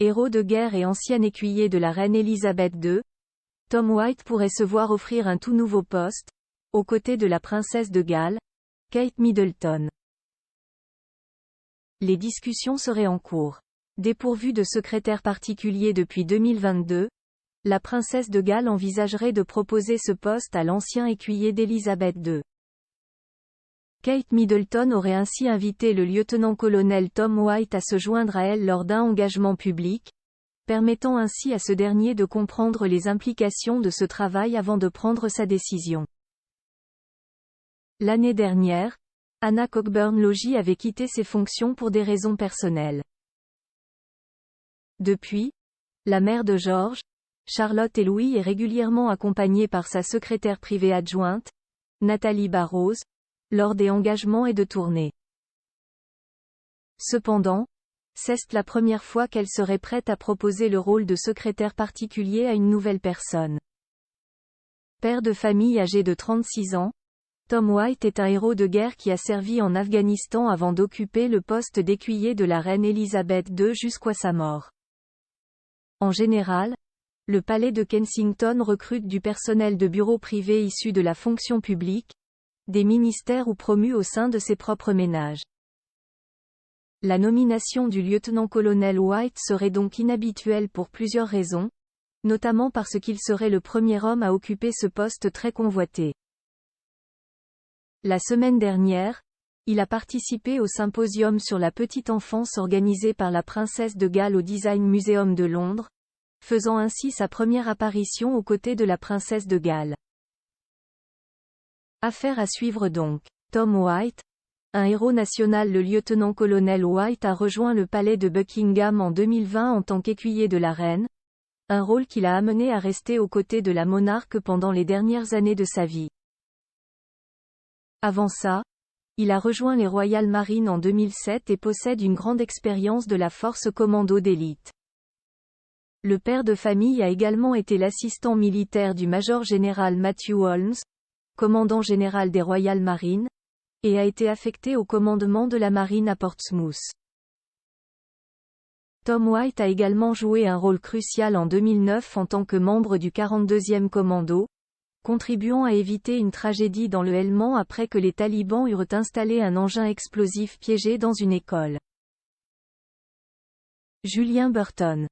Héros de guerre et ancien écuyer de la reine Elisabeth II, Tom White pourrait se voir offrir un tout nouveau poste, aux côtés de la princesse de Galles, Kate Middleton. Les discussions seraient en cours. Dépourvue de secrétaire particulier depuis 2022, la princesse de Galles envisagerait de proposer ce poste à l'ancien écuyer d'Elisabeth II. Kate Middleton aurait ainsi invité le lieutenant-colonel Tom White à se joindre à elle lors d'un engagement public, permettant ainsi à ce dernier de comprendre les implications de ce travail avant de prendre sa décision. L'année dernière, Anna Cockburn-Logie avait quitté ses fonctions pour des raisons personnelles. Depuis, la mère de George, Charlotte et Louis est régulièrement accompagnée par sa secrétaire privée adjointe, Nathalie Barrows, lors des engagements et de tournées. Cependant, c'est la première fois qu'elle serait prête à proposer le rôle de secrétaire particulier à une nouvelle personne. Père de famille âgé de 36 ans, Tom White est un héros de guerre qui a servi en Afghanistan avant d'occuper le poste d'écuyer de la reine Elisabeth II jusqu'à sa mort. En général, le palais de Kensington recrute du personnel de bureau privé issu de la fonction publique, des ministères ou promus au sein de ses propres ménages. La nomination du lieutenant-colonel White serait donc inhabituelle pour plusieurs raisons, notamment parce qu'il serait le premier homme à occuper ce poste très convoité. La semaine dernière, il a participé au symposium sur la petite enfance organisé par la princesse de Galles au Design Museum de Londres, faisant ainsi sa première apparition aux côtés de la princesse de Galles. Affaire à suivre donc. Tom White, un héros national. Le lieutenant-colonel White a rejoint le palais de Buckingham en 2020 en tant qu'écuyer de la reine, un rôle qui l'a amené à rester aux côtés de la monarque pendant les dernières années de sa vie. Avant ça, il a rejoint les Royal Marines en 2007 et possède une grande expérience de la force commando d'élite. Le père de famille a également été l'assistant militaire du major-général Matthew Holmes, commandant général des Royal Marines, et a été affecté au commandement de la marine à Portsmouth. Tom White a également joué un rôle crucial en 2009 en tant que membre du 42e commando, contribuant à éviter une tragédie dans le Helmand après que les talibans eurent installé un engin explosif piégé dans une école. Julien Burton.